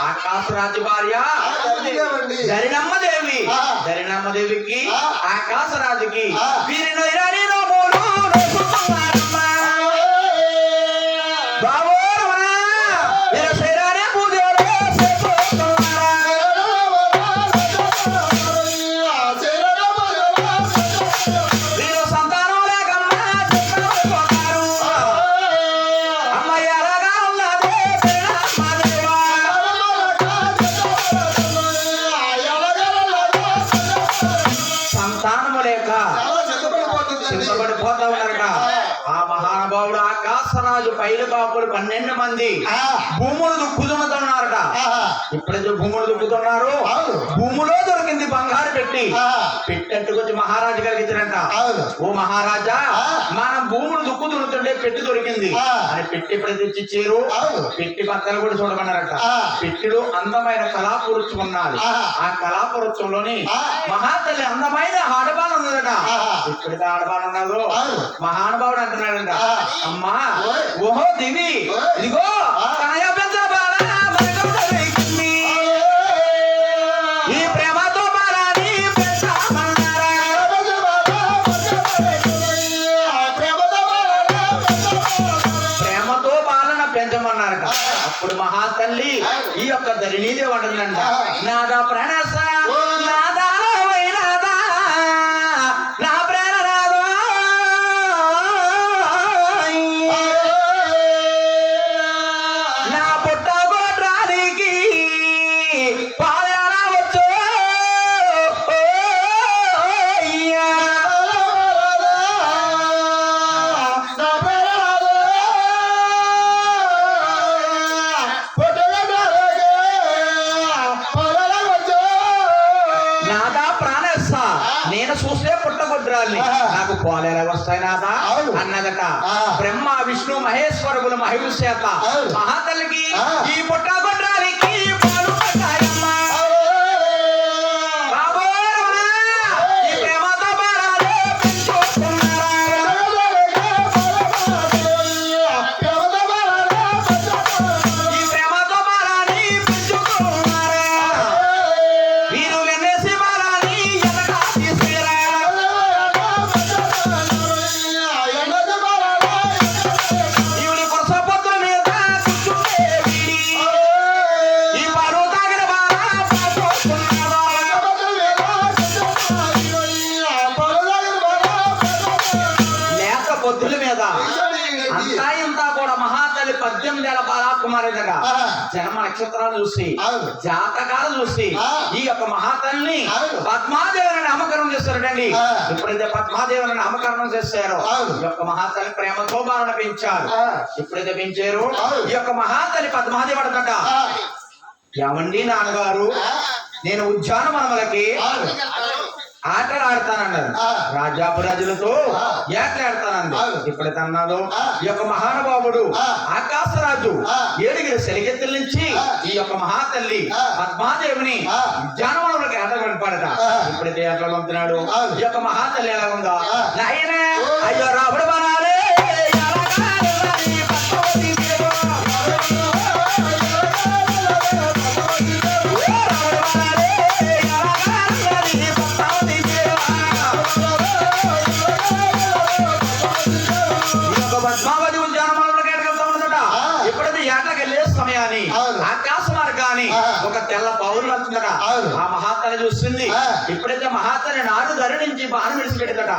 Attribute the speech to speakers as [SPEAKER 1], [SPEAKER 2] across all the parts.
[SPEAKER 1] ఆకాశరాజు భార్య ధరిణమ్మదేవి, ధరిణమ్మదేవికి ఆకాశరాజుకి వీరిలో పైలబాపులు 12 మంది భూములు దుక్కుతున్నారట. ఎప్పుడైతే భూములు దుక్కుతున్నారు భూములో దొరికింది బంగారు పెట్టెట్టుకొచ్చి మహారాజు గారికి ఇచ్చారంట. ఓ మహారాజా, మనం భూములు దుక్కుతుంటే పెట్టి దొరికింది అని పెట్టి ఎప్పుడైతే ఇచ్చారు పెట్టి బట్టలు కూడా చూడమన్నారట. పెట్టిలో అందమైన కళాపురుషం ఉన్నది. ఆ కళాపురుషంలోని మహాతల్లి అందమైన ఆడబాలు ఉన్నదట. ఎప్పుడైతే ఆడబాలు ఉన్నదో మహానుభావుడు అంటున్నాడంట, అమ్మా ఓహో దివి ఇదిగో ఈ ప్రేమతో ప్రేమతో పాలన పెంచమన్నారట. అప్పుడు మహాతల్లి ఈ యొక్క ధరణీదేవి అంటుందంట, నాదా ప్రణస నాదా నాకు పోలేలా వస్తాయి నాదా అన్నదట. బ్రహ్మ విష్ణు మహేశ్వరుల మహిళ చేత మహాతల్లికి ఈ పుట్టగొడ్రానికి పాలు పట్టాయమ్మా. ఈ ప్రేమతో ఈ ప్రేమతో బాలాన్ని పెంచుకున్నారా వీరు వెన్నెసి బాలాన్ని ఎనగా తీసుకురా అంతా ఇంతా కూడా మహాతల్లి 18 ఏళ్ల బాలకుమారిగా జన్మ నక్షత్రాలు చూసి జాతకాలు చూసి ఈ యొక్క మహాతల్లిని పద్మాదేవిని నామకరణం చేస్తారటండి. ఎప్పుడైతే పద్మాదేవిని నామకరణం చేశారో ఈ యొక్క మహాతల్లి ప్రేమతో బాలన పెంచారు. ఎప్పుడైతే పెంచారో ఈ యొక్క మహాతల్లి పద్మాదేవి అడగట, ఏమండి నాన్నగారు నేను ఉద్యానవనములకి ఆటలు ఆడతానన్నారు. రాజాపురాజులతో ఏటలాడతానంది. ఎప్పుడైతే అన్నాదో ఈ యొక్క మహానుభావుడు ఆకాశరాజు 7 సెలిగెత్తుల నుంచి ఈ యొక్క మహాతల్లి పద్మాదేవిని ఉద్యానవనంలోకి ఆటలు పడిపాడట. ఎప్పుడైతే ఆటలు పంపుతున్నాడు ఈ యొక్క మహాతల్లి ఎలా ఉందా, నాయనే అయ్యో రాబడి బనాలే ఆకాశ మార్గాన్ని ఒక తెల్ల పౌరులు వస్తుందట. ఆ మహాతల్లి చూస్తుంది. ఎప్పుడైతే మహాతల్లి నాడు ధరి నుంచి బాణం విడిచిపెట్టదట.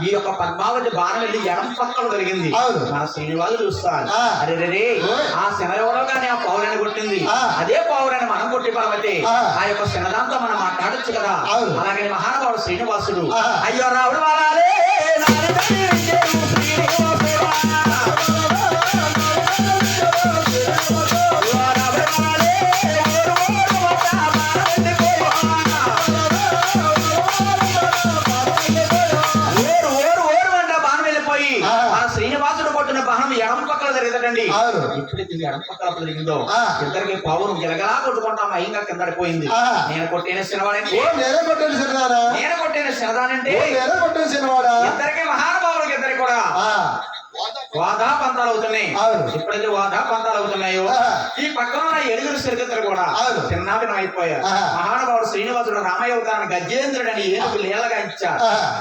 [SPEAKER 1] ఈ యొక్క పద్మావతి బాణం వెళ్ళి ఎడం పక్కన కలిగింది. మన శ్రీనివాసు చూస్తారు, అరే రే ఆ శనగలో కానీ ఆ పౌరాన్ని కొట్టింది, అదే పౌరాన్ని మనం కొట్టి పరమతే ఆ యొక్క శనదాంతో మనం మాట్లాడచ్చు కదా. అలాగే మహానుభావుడు శ్రీనివాసుడు అయ్యో రావుడు వారాలే ఎప్పుడైతే ఎడమ పక్కల జరిగిందో ఇద్దరికి పౌరు గిలగలా కొట్టుకుంటాం అయ్యంగా కిందడిపోయింది. నేను కొట్టిన శినవాడంటే నేను కొట్టిన శినదానంటే ఇద్దరికి మహానుభావులకి ఇద్దరికి కూడా వాదా పంతాలు అవుతున్నాయి. ఎప్పుడైతే వాదా పంతాలు అవుతున్నాయో ఈ పక్కన ఉన్న ఏడుగురు సిరిగతులు కూడా చిన్నాభినం అయిపోయారు. మహానుభావుడు శ్రీనివాసుడు రామయ్య అవతారాన్ని గజేంద్రుడు అని ఏనుగు లీలగా ఇచ్చాడు.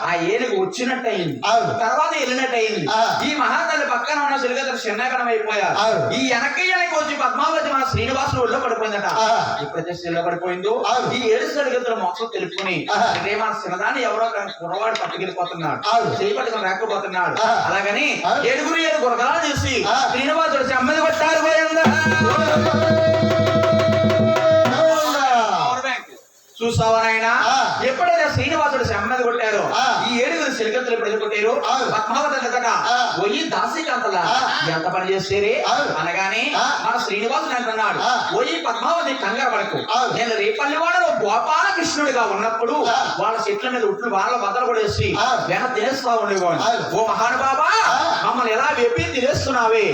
[SPEAKER 1] ఆ ఏనుగు వచ్చినట్టు అయింది, తర్వాత వెళ్ళినట్టు అయింది. ఈ మహాతల్లి పక్కన ఉన్న సిరిగతులు చిన్నాభినం అయిపోయారు. ఈ వెనక్కి వచ్చి పద్మావతి మన శ్రీనివాసుడు ఒళ్ళో పడిపోయిందట. ఎప్పుడైతే శిల్లో పడిపోయిందో ఈ ఏడు సిరిగతులు మొత్తం తెలుపుకుని అంటే మన శివదాన్ని ఎవరో కుర్రవాడు పట్టుకెళ్ళిపోతున్నాడు, చేపట్టుకుని రాకపోతున్నాడు. అలాగని ఏడుగురు గురగాలు చేసి శ్రీనివాసుడు చెమ్మది కొట్టారు. చూసావా నాయన, ఎప్పుడైతే శ్రీనివాసుడు చెమ్మది కొట్టారో ఈ ఏడుగురు సిరిగతులు ఎప్పుడు కొట్టారు. పద్మావతి పోయి దాసీకాంతలా ఎంత పని చేసేరే అనగానే మన శ్రీనివాసుడు అంటున్నాడు, పోయి పద్మావతి కంగారు పడకు, నేను రేపల్లి వాడలో గోపాలకృష్ణుడిగా ఉన్నప్పుడు వాళ్ళ చెట్ల మీద ఉట్లు వాళ్ళ బద్దలు కూడా వేసి వెన తినేస్తా ఉండేవాడు. ఓ మహానుభావా, మమ్మల్ని ఎలా వెప్పి తినేస్తున్నావే,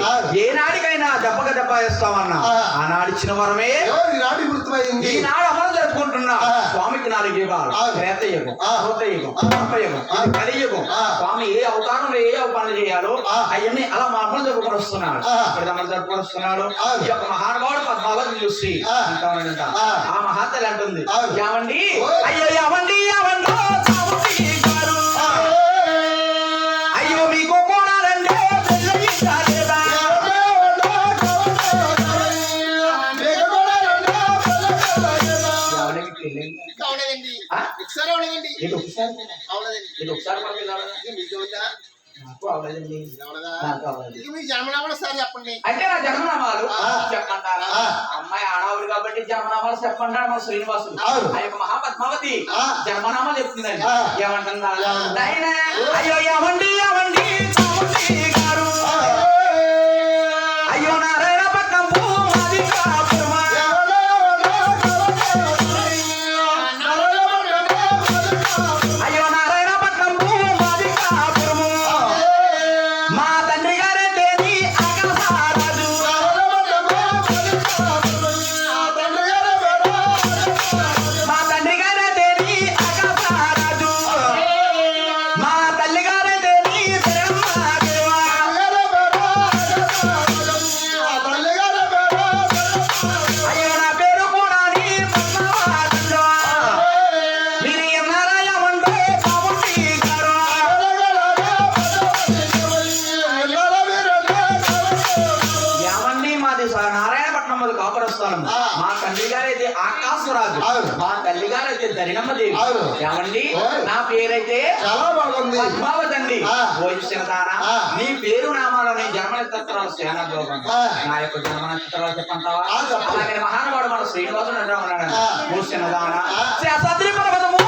[SPEAKER 1] ఏనాడికైనా దెబ్బక దెబ్బ వేస్తామన్నా ఆనాడిచ్చిన వరమే ఈనాడు అమలు జరుపుకుంటున్నా. స్వామికి 4 యుగాలు, త్రేతయుగం, కృతయుగం, ద్వాపరయుగం, కలియుగం. స్వామి ఏ అవతారంలో ఏ పనులు చేయాలో అవన్నీ అలా మా అమలు జరుపుకొని వస్తున్నాడు. అమలు జరుపుకొని వస్తున్నాడు. ఈ యొక్క మహానుభావుడు పద్మావతిని చూసి అంటానంట, ఆ మహాతల్లి అంటుంది, ఏమండి అయ్యో ఏమండి ఏమండో అయ్యో మీకు కోడాలంటే అంటే నా జన్మనామాలు చెప్పంటారా? అమ్మాయి ఆడవాళ్ళు కాబట్టి జన్మనామాలు చెప్పంటారు మన శ్రీనివాసుడు. ఆ యొక్క మహాపద్మావతి జన్మనామాలు చెప్తుందండి. ఏమంటుందా? అయ్యో ఏమండి ఏమండి గారు, అయ్యో నారాయణ పట్నం మా తండ్రి గారైతే ఆకాశరాజు, మా తల్లి గారైతే ధరిణమ్మదేవి. ఏమండి నా పేరైతే పద్మావతి అండి. భోజనదానా నీ పేరు నామాలని జన్మ నక్షత్రాలు సేనాభోగం. నా యొక్క జన్మ నక్షత్రాలు చెప్పంటావా? అలాగే మహానుభావుడు మన శ్రీనివాసుడు అంటామన్నాడు. భూషణదానా శేషాద్రి పర్వతము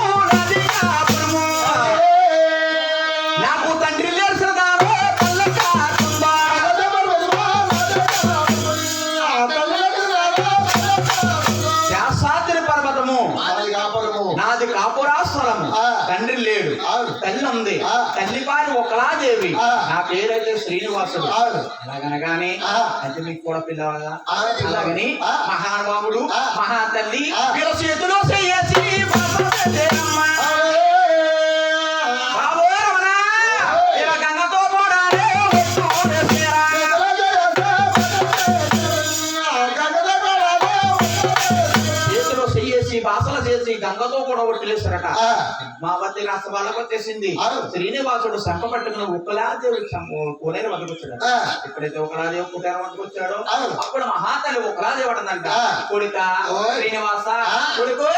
[SPEAKER 1] నాకు తండ్రి లేచినదానో నాది కాపురాస్థలము, తండ్రి లేడు, తల్లి ఉంది, తల్లి పారి ఒకలాదేవి. నా పేరైతే శ్రీనివాసుడు. అలాగనగానే అది మీకు కూడా పిల్లవాళ్ళ. అలాగని మహానుభావుడు మహాతల్లి వీళ్ళ చేతిలో చేసి గంగతో పోడాలే బాసలు చేసి గంగతో కూడా ఒట్టిలేశారట. మా వద్ద నష్టవాళ్ళకు వచ్చేసింది. శ్రీనివాసుడు సంప పట్టుకుని ఉక్కలాదేవి కోనేరు వద్దకొచ్చాడు. ఎప్పుడైతే ఒకలాదేవి కుటీరం వద్దకొచ్చాడో అప్పుడు మహాతల్లి ఒకలాదేవి అంటుందంట, కొడుక శ్రీనివాస, కొడుకు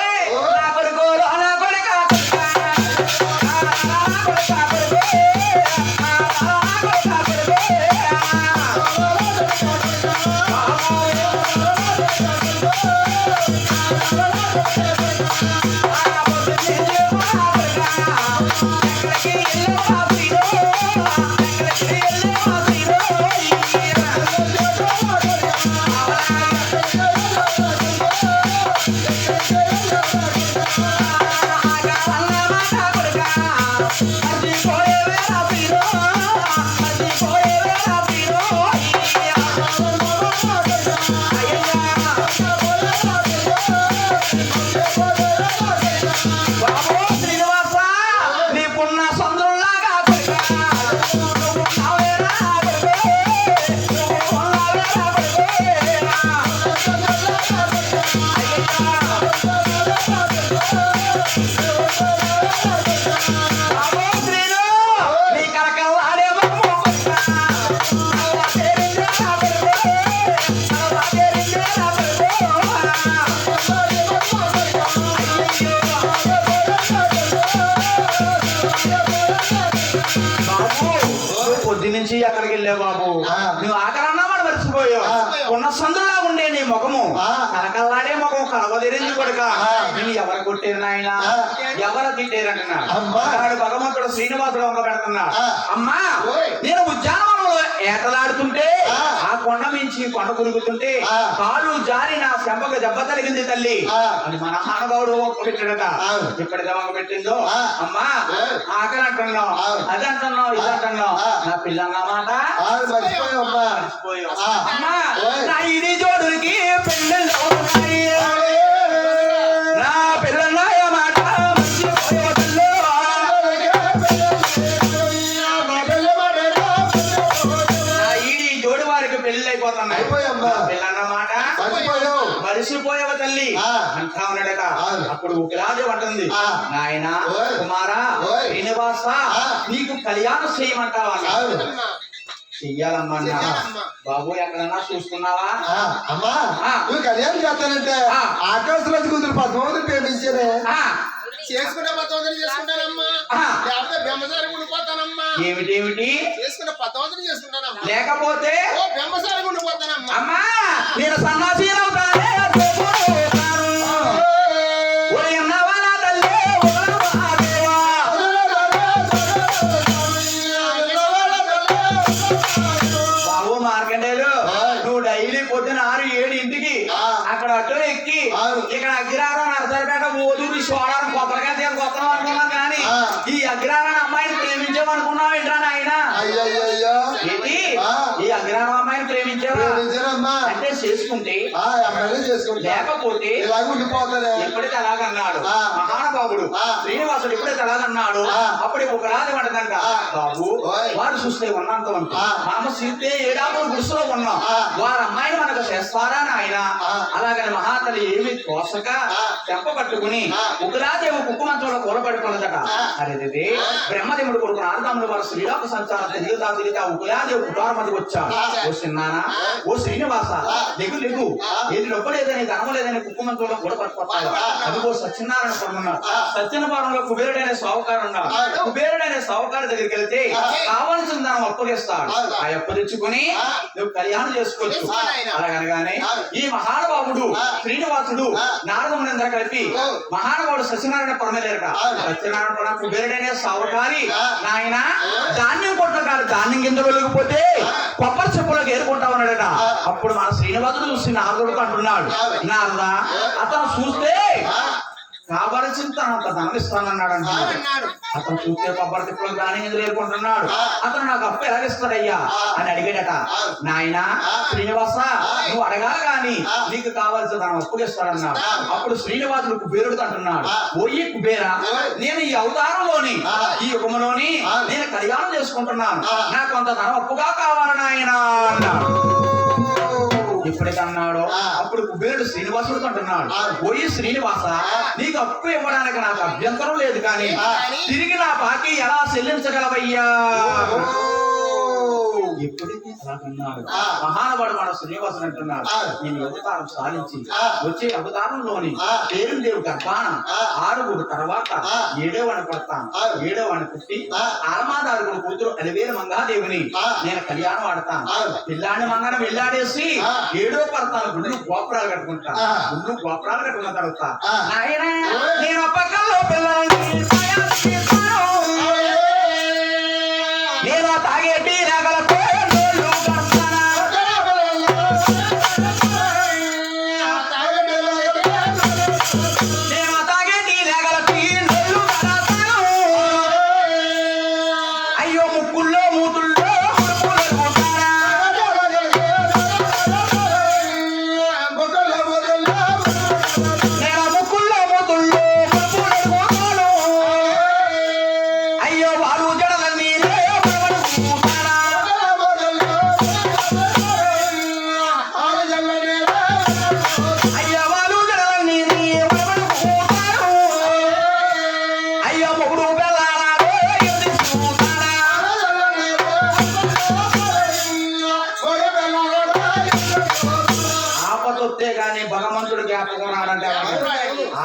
[SPEAKER 1] నా కొడుకు నా కొడుక నుంచి ఎక్కడికి వెళ్ళావు బాబు? నువ్వు ఆకలన్నా వాడు మర్చిపోయావు. ఉన్న సందులా ఉండే నీ ముఖము కలకల్లాడే ముఖం కలవదేరింది కొడుక. నేను ఎవరు కొట్టారు నాయన, ఎవరు తిట్టారంటున్నాడు. భగవంతుడు శ్రీనివాసుడు వంక పెడుతున్నాడు. అమ్మా, నేను ఉద్యానవనంలో ఏటలాడుతుంటే ఆ కొండ మించి కొండ కురుగుతుంటే కాలు జారి నా శంపకు దెబ్బ తగిలింది తల్లి అని మన మహానుభావుడు పెట్టాడట. ఎప్పటిదా వంక పెట్టిందో అమ్మా ఆకలి అంటున్నావు, అది అంటున్నావు, ఇది అంటున్నావు. నా పిల్లన్న మాట మర్చిపోయావు. అమ్మా, నా ఇది జోడుకి పెళ్ళిళ్ళు ఉన్నాయి, నా పిల్లన్నాయ మాట మర్చిపోయావు. నా ఈడి జోడు వారికి పెళ్లి అయిపోతున్నాయి, పిల్లన్న మాట మరిసిపోయావ తల్లి అంటా ఉన్నాడట. అప్పుడు ఉగ్రాదేవి అంటుంది, నాయన కుమారా శ్రీనివాస, నీకు కళ్యాణం చేయమంటావా? చెయ్యాలమ్మా. బాబు ఎక్కడన్నా చూసుకున్నావా?
[SPEAKER 2] అమ్మా, నువ్వు కళ్యాణం చేస్తానంటే ఆకాశరాజు కూతురు పద్మావతి ప్రేమించానే.
[SPEAKER 3] చేసుకున్న 10 చేసుకుంటానమ్మా, లేకపోతే బెమ్మసారి ఉండిపోతానమ్మా.
[SPEAKER 1] ఏమిటేమిటి
[SPEAKER 3] చేసుకున్న 10 చేసుకుంటానమ్మా,
[SPEAKER 1] లేకపోతే
[SPEAKER 3] బెమ్మసారి ఉండిపోతానమ్మా.
[SPEAKER 1] అమ్మా, నేను సన్నాసీనవుతానే అక్కడ అట్టో ఎక్కి ఇక్కడ అగ్రహారం నరసరిపేట ఓదూరు సోడారం కొబ్బరికాయ తీసుకొస్తాం అనుకున్నాం కానీ ఈ అగ్రహారం అమ్మాయిని ప్రేమించాం అనుకున్నావు ఏంట్రా నాయన? ఏంటి ఈ అగ్రహారం అమ్మాయిని ప్రేమించావా అంటే చేసుకుంటే లేకపోతే ఎప్పుడైతే అలాగన్నాడు మహానుభావుడు శ్రీనివాసుడు, ఎప్పుడైతే అలాగన్నాడు అప్పుడు ఒక రాజు అంటదంట, బాబు వారు చూస్తే ఉన్నంత మామ సీతే ఏడామూరు గుడిసెలో ఉన్నాం, వారి అమ్మాయిని మనకు చేస్తారా నాయన? అలాగని మహాతలి ఏమి కోసక చెంప పట్టుకుని ఉగ్రాదేవి కుక్కుమంచంలో కూలబడుకున్నదట. అరేదే బ్రహ్మదేవుడు కొడుకు నారదముడు వారు శ్రీలోక సంచారం తిరుగుతా ఉగ్రాదేవి కుటార మందికి వచ్చాడు. ఓ చిన్నానా, ఓ శ్రీనివాస, లెగు లెగు, ఏది నొప్ప లేదని ధనము లేదని కుక్కుమంచంలో కూలబట్టుకొస్తాడు. అదిగో సత్యనారాయణ పడున్నాడు. సత్యనపురంలో కుబేరుడైన సావుకారు ఉన్నాడు. కుబేరుడైన సావుకారు దగ్గరికి వెళ్తే కావాల్సిన ధనం అప్పగిస్తాడు. ఆ అప్పు తెచ్చుకుని నువ్వు కళ్యాణం చేసుకోవచ్చు. అలాగనగానే ఈ మహానుభావుడు శ్రీనివాసుడు నారదముని అందరూ కలిపి మహానుభావుడు సత్యనారాయణ పరమలేరట. సత్యనారాయణ పరమ కుబేరుడైన సావుకారి, నాయన ధాన్యం కొట్టగారు ధాన్యం కింద వెలిగిపోతే కొబ్బరి చెప్పులకు ఏరుకుంటామన్నాడట. అప్పుడు మన శ్రీనివాసుడు చూసి నారదుడు అంటున్నాడు, నారద అతను చూస్తే కావలసిన తనంత ధనం ఇస్తానన్నాడు అంటున్నాడు. అతను చూస్తే కొబ్బరి చెప్పులకు ధాన్యం కింద ఏరుకుంటున్నాడు. అతను నాకు అప్పు ఎలాగిస్తాడయ్యా అని అడిగాడట. నాయన శ్రీనివాస, నువ్వు అడగాలి గాని నీకు కావాల్సిన ధనం అప్పుగిస్తాడన్నాడు. అప్పుడు శ్రీనివాసుడు కుబేరుడు అంటున్నాడు, ఓయి కుబేరా, నేను ఈ అవతారంలోని ఈ యుగంలోని నేను కళ్యాణం చేసుకుంటున్నాను, నాకు కొంత ధనం అప్పుగా కావాలి నాయన అన్నాడు. ఎప్పుడైతే అన్నాడో అప్పుడు కుబేరుడు శ్రీనివాసుడు అంటున్నాడు, పోయి శ్రీనివాస, నీకు అప్పు ఇవ్వడానికి నాకు అభ్యంతరం లేదు, కానీ తిరిగి నా బాకీ ఎలా చెల్లించగలవయ్యా? ఎప్పుడైతే అలాగన్నాడు మహానుభావుడు మన శ్రీనివాసుడు అంటున్నాడు, నేను అవతారం సాధించి వచ్చే అవతారంలోని పేరుదేవి గర్భాన 6 తర్వాత 7వ పడతాను. 7వ పుట్టి ఆరమాదారుగుడు కూతురు అలివేలు మంగాదేవిని నేను కళ్యాణం ఆడతాను. పిల్లాన్ని మంగళం వెళ్ళాడేసి 7వ పడతాను. గుళ్ళు గోపురాలు కట్టుకుంటాను. గుళ్ళు గోపురాలు కట్టుకున్న తర్వాత నాయన నేను పక్కల్లో పిల్లల్ని నేను తాగేటి రాగలకు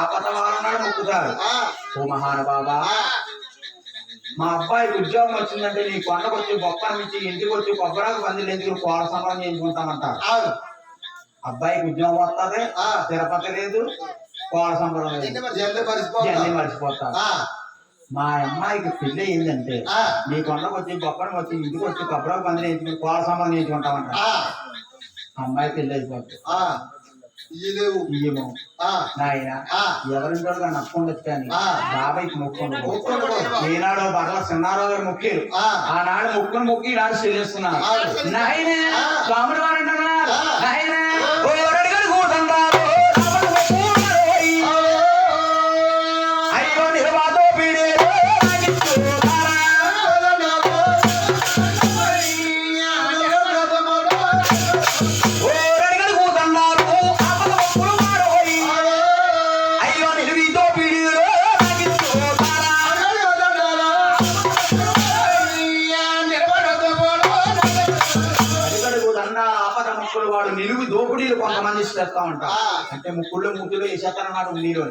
[SPEAKER 1] ఆపద వారన్నాడు మొక్కుతారు.
[SPEAKER 3] ఆ,
[SPEAKER 1] ఓ మహానుభావా,
[SPEAKER 3] ఆ,
[SPEAKER 1] మా అబ్బాయికి ఉద్యోగం వచ్చిందంటే నీ కొండకు వచ్చి బొప్పరం ఇచ్చి ఇంటికి వచ్చి కొబ్బరాకు పందిలు ఎందుకు కోడ సంబరం చేయించుకుంటామంటారు.
[SPEAKER 3] అవును.
[SPEAKER 1] అబ్బాయికి ఉద్యోగం వస్తుంది, తిరుపతి లేదు, కోడ సంబరం లేదు,
[SPEAKER 2] జల్ది పరిచిపోతా.
[SPEAKER 1] జల్లి మర్చిపోతారు.
[SPEAKER 2] ఆ,
[SPEAKER 1] మా అమ్మాయికి పెళ్లి అయిందంటే
[SPEAKER 2] ఆ,
[SPEAKER 1] నీ కొండకు వచ్చి బొప్పరం వచ్చి ఇంటికి వచ్చి కొబ్బరాకు పందిలు వేయించుకుని కోడ సంబరం చేయించుకుంటామంటారు.
[SPEAKER 2] ఆ,
[SPEAKER 1] అమ్మాయి పెళ్లి అయిపోతుంది.
[SPEAKER 2] ఆ, ఇయ్యి లేవు.
[SPEAKER 1] ఇయ్యము
[SPEAKER 2] ఆ,
[SPEAKER 1] నాయన
[SPEAKER 2] ఆ,
[SPEAKER 1] ఎవరింటోడుగా నక్కుండొచ్చు కానీ
[SPEAKER 2] ఆ.
[SPEAKER 1] బాబాయ్కి మొక్కుండు.
[SPEAKER 2] మొక్కుండకూడదు.
[SPEAKER 1] ఈనాడు బర్ల చిన్నారావు గారు మొక్కారు.
[SPEAKER 2] ఆ,
[SPEAKER 1] ఆనాడు మొక్కుని మొక్కి ఈనాడు చెల్లిస్తున్నారు. నాయన
[SPEAKER 2] ఆ.
[SPEAKER 1] స్వాములు వారు అంటున్నారు,
[SPEAKER 2] ఆ.
[SPEAKER 1] నాయన ఓ ఎవరడిగారు కూతున్నారు, రాముడు మొక్కున్నారోయ్. అయ్యో నిర్వాతో పీడేరో నాకిచ్చుతారా. ఓ ఎవరడిగారు కూతున్నారు, ఆపద మొక్కులు వారోయ్. అయ్యో నిర్వీతో పీడేరో నాకిచ్చుతారా. అడిగడుగు దండ ఆపద ముక్కులు వాడు నిలుగు దోపిడీలు కొంతమంది చేస్తా ఉంటారు.
[SPEAKER 2] ఆ.
[SPEAKER 1] అంటే ముక్కుళ్ళు ముక్కులు వేసేస్తారన్నమాట నీరు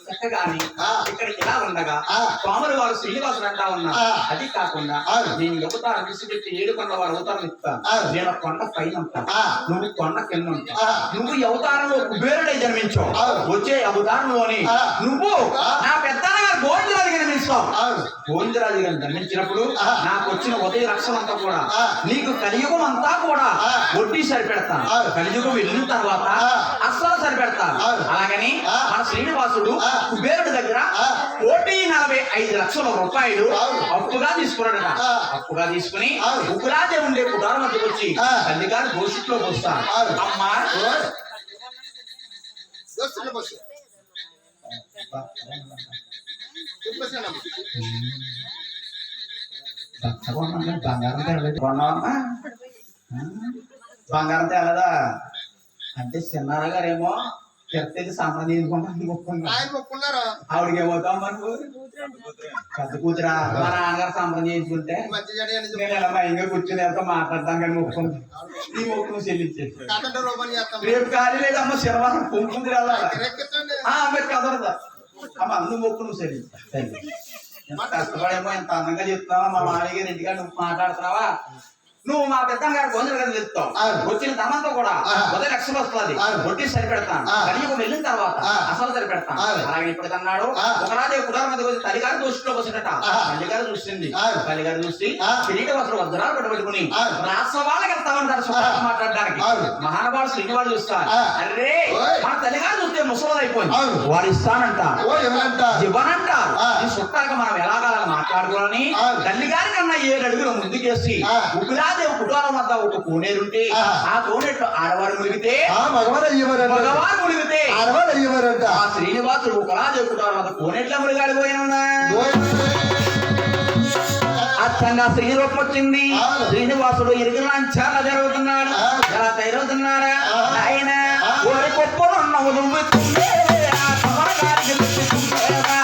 [SPEAKER 1] చక్కగాని
[SPEAKER 2] ఆ.
[SPEAKER 1] ఇక్కడికి ఎలా ఉండగా
[SPEAKER 2] ఆ.
[SPEAKER 1] స్వాములు వారు శ్రీనివాసుడు అంటా ఉన్నారు.
[SPEAKER 2] ఆ.
[SPEAKER 1] అది కాకుండా
[SPEAKER 2] ఆ.
[SPEAKER 1] నేను అవతారం విసిపెట్టి 7 కొండల వారు అవతారం ఇస్తాను.
[SPEAKER 2] ఆ.
[SPEAKER 1] నేను కొండ పైన ఉంటాను,
[SPEAKER 2] ఆ.
[SPEAKER 1] నువ్వు కొండ కింద ఉంటావు.
[SPEAKER 2] ఆ.
[SPEAKER 1] నువ్వు ఈ అవతారంలో కుబేరుడై జన్మించావు.
[SPEAKER 2] ఆ.
[SPEAKER 1] వచ్చే అవతారంలోని
[SPEAKER 2] ఆ.
[SPEAKER 1] నువ్వు
[SPEAKER 2] ఆ.
[SPEAKER 1] నా పెద్దనగారు గోవిందరాజు జన్మిస్తావు.
[SPEAKER 2] అవును.
[SPEAKER 1] గోవిందరాజు గారిని జన్మించినప్పుడు
[SPEAKER 2] ఆ.
[SPEAKER 1] నాకు వచ్చిన ఉదయ రక్షణంతా కూడా
[SPEAKER 2] ఆ.
[SPEAKER 1] నీకు కలియుగం అంతా కూడా
[SPEAKER 2] ఆ.
[SPEAKER 1] వడ్డీ సరిపెడతాను.
[SPEAKER 2] ఆ.
[SPEAKER 1] కలియుగం వెళ్ళిన తర్వాత
[SPEAKER 2] ఆ.
[SPEAKER 1] అస్సలు సరిపెడతాను.
[SPEAKER 2] ఆ.
[SPEAKER 1] అలాగని
[SPEAKER 2] ఆ.
[SPEAKER 1] మన శ్రీనివాసుడు
[SPEAKER 2] ఆ.
[SPEAKER 1] కుబేరుడి దగ్గర
[SPEAKER 2] ఆ.
[SPEAKER 1] 1,45,00,000
[SPEAKER 2] అవును.
[SPEAKER 1] అప్పుగా తీసుకున్నాడట.
[SPEAKER 2] ఆ.
[SPEAKER 1] అప్పుగా తీసుకుని
[SPEAKER 2] ఆ.
[SPEAKER 1] ఉగ్రాదే ఉండే కుటారం మధ్యకి వచ్చి
[SPEAKER 2] ఆ.
[SPEAKER 1] తల్లిగారు గోషిట్లో వస్తాను.
[SPEAKER 2] ఆ.
[SPEAKER 1] అమ్మా
[SPEAKER 3] దోస్తులు బస్సు. చెప్పేసానమ్మా.
[SPEAKER 1] బంగారం తేలేదు కొన్నావమ్మా? బంగారం తేలదా అంటే చిన్నారా గారేమో తిరుపతి సంప్రదించుకుంటాను మొక్కున్నా.
[SPEAKER 3] ఆయన మొక్కున్నారు.
[SPEAKER 1] ఆవిడకి ఏమవుతాం మనకు పెద్ద కూతురా మా నాన్నగారు సంప్రదించుకుంటే
[SPEAKER 3] మంచి చెడు అని
[SPEAKER 1] నేను ఎలా భయంగా కూర్చుని ఎంతో మాట్లాడతాను కానీ మొక్కుంది. ఈ మొక్కును చెల్లించేది
[SPEAKER 3] కాదంటే రూపాయలు చేస్తాం.
[SPEAKER 1] రేపు ఖాళీ లేదమ్మా శనివారం పొంగుంది వెళ్ళాలి.
[SPEAKER 3] ఎక్కించండి.
[SPEAKER 1] మీరు కదలదా అమ్మ నువ్వు మొక్కు నువ్వు చెల్లించా ఎంత కష్టపడేమో ఎంత అందంగా చెప్తున్నావా మా మామయ్య గారి ఇంటిగా నువ్వు మాట్లాడుతున్నావా. నువ్వు మా పెద్దమ్మ గారు గోంజలు కదా చెప్తావు.
[SPEAKER 2] అవును.
[SPEAKER 1] వచ్చిన తమంతో కూడా
[SPEAKER 2] ఆ.
[SPEAKER 1] 10 లక్షలు వస్తుంది.
[SPEAKER 2] అవును.
[SPEAKER 1] వడ్డీ సరిపెడతాను.
[SPEAKER 2] ఆ.
[SPEAKER 1] కలియుగం వెళ్ళిన తర్వాత
[SPEAKER 2] ఆ.
[SPEAKER 1] అసలు సరిపెడతాను.
[SPEAKER 2] అవును.
[SPEAKER 1] అలాగే ఇప్పుడు అన్నాడు
[SPEAKER 2] ఆ.
[SPEAKER 1] ఒకరాదే కుటారం మీద వచ్చి తల్లిగారు దృష్టిలో వచ్చినట.
[SPEAKER 2] ఆ.
[SPEAKER 1] తల్లిగారు చూసింది.
[SPEAKER 2] అవును.
[SPEAKER 1] తల్లిగారు చూసి
[SPEAKER 2] ఆ.
[SPEAKER 1] కిరీటం అసలు వజ్రాలు పెట్టుకుని
[SPEAKER 2] అవును.
[SPEAKER 1] రాష్ట్రవాళ్ళకి వెళ్తామంటారు శుభ్రంగా మాట్లాడడానికి.
[SPEAKER 2] అవును.
[SPEAKER 1] మహానుభావుడు శ్రీనివాడు చూస్తారు.
[SPEAKER 2] ఆ.
[SPEAKER 1] అరే
[SPEAKER 2] ఓయ్.
[SPEAKER 1] మన తల్లిగారు చూస్తే ముసలి అయిపోయింది.
[SPEAKER 2] అవును.
[SPEAKER 1] వాడు ఇస్తానంటారు,
[SPEAKER 2] ఓ ఎవరంట?
[SPEAKER 1] ఇవ్వనంటారు.
[SPEAKER 2] ఆ.
[SPEAKER 1] ఈ చుట్టాలుగా మనం ఎలాగాలని మాట్లాడుకోవాలని
[SPEAKER 2] అవును.
[SPEAKER 1] తల్లి గారి కన్నా 7 అడుగులు ముందుకేసి
[SPEAKER 2] ఆ.
[SPEAKER 1] ఉగ్రాదేవి కుటారం వద్ద ఒక కోనేరుంటే
[SPEAKER 2] ఆ.
[SPEAKER 1] ఆ కోనేట్లో ఆడవారు మునిగితే
[SPEAKER 2] ఆ, మగవారు అయ్యేవారంట.
[SPEAKER 1] మగవారు మునిగితే
[SPEAKER 2] ఆడవారు అయ్యేవారంట.
[SPEAKER 1] ఆ శ్రీనివాసుడు ఉగ్రాదేవి కుటారం వద్ద కోనేట్లో మునిగాడు పోయినా అచ్చంగా శ్రీరూపం వచ్చింది.
[SPEAKER 2] అవును.
[SPEAKER 1] శ్రీనివాసుడు ఇరుగులా చాలా జరుగుతున్నాడు.
[SPEAKER 2] ఆ.
[SPEAKER 1] ఎలా తయారవుతున్నాడా
[SPEAKER 2] ఆ.
[SPEAKER 1] ఆయన
[SPEAKER 2] ఆ.
[SPEAKER 1] ఓరి కొప్పులున్నావు నువ్వు తుంగేవే, ఆ కమలగారికి లిప్పి తుంగేవా.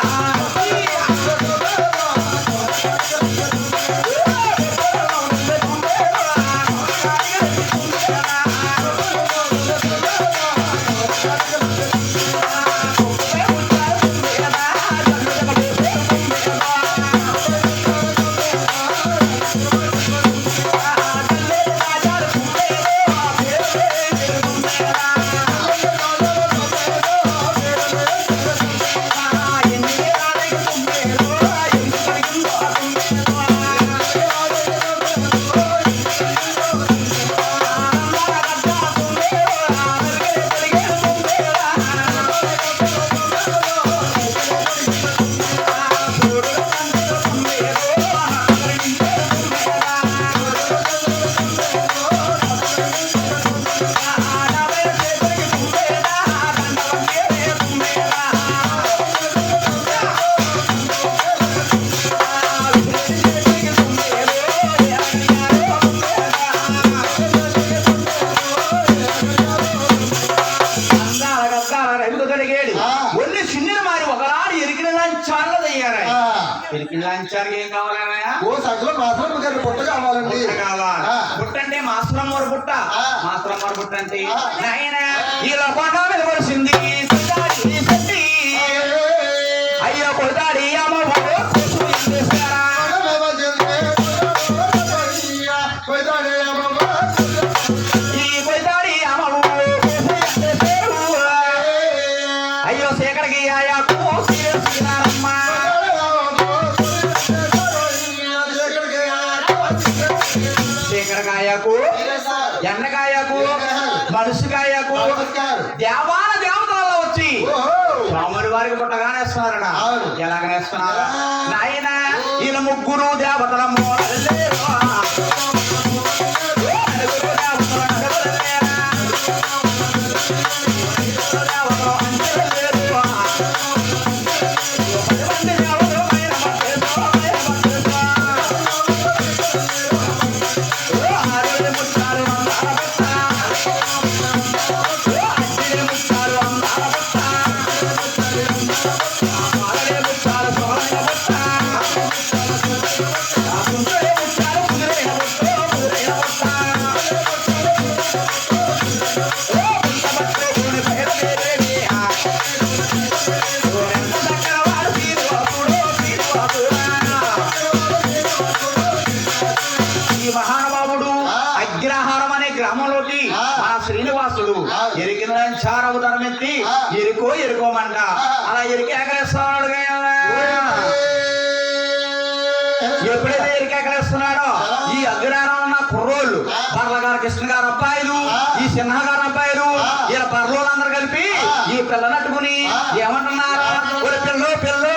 [SPEAKER 1] లంచానికి ఏం కావాలన్నయ్య?
[SPEAKER 2] ఓ సగం మాత్రం గారి పుట్ట కావాలండి.
[SPEAKER 1] బుట్ట కావాలి.
[SPEAKER 2] ఆ.
[SPEAKER 1] బుట్ట అంటే మాసురమ్మవారి బుట్ట.
[SPEAKER 2] ఆ.
[SPEAKER 1] మాసురమ్మవారి బుట్ట అంటే
[SPEAKER 2] ఆ.
[SPEAKER 1] నాయన ఇలా కొండ మీద పడిసింది సజ్జాడి సజ్జి. కాయకు ఎండకాయకు మనుషుకాయకు దేవాల దేవతలలో వచ్చి స్వాముడి వారికి పుట్టగానే వేస్తున్నారట. ఎలాగనేస్తున్నారు నాయన ఈయన ముగ్గురు దేవతల శ్రీనివాసుడు ఎరికిన చారవుతారం ఎత్తి ఎరుకోమంట అలా ఎరికేకలేస్తున్నాడు. ఎప్పుడైతే ఎరికేకలేస్తున్నాడో ఈ అగ్రహారం ఉన్న కుర్రోళ్ళు పర్ల గారు కృష్ణ గారు అబ్బాయిలు ఈ సింహ గారు అబ్బాయిలు ఇలా పర్లోళ్ళందరూ కలిపి ఈ పిల్లనట్టుకుని ఏమంటున్నారు పిల్లో పిల్లో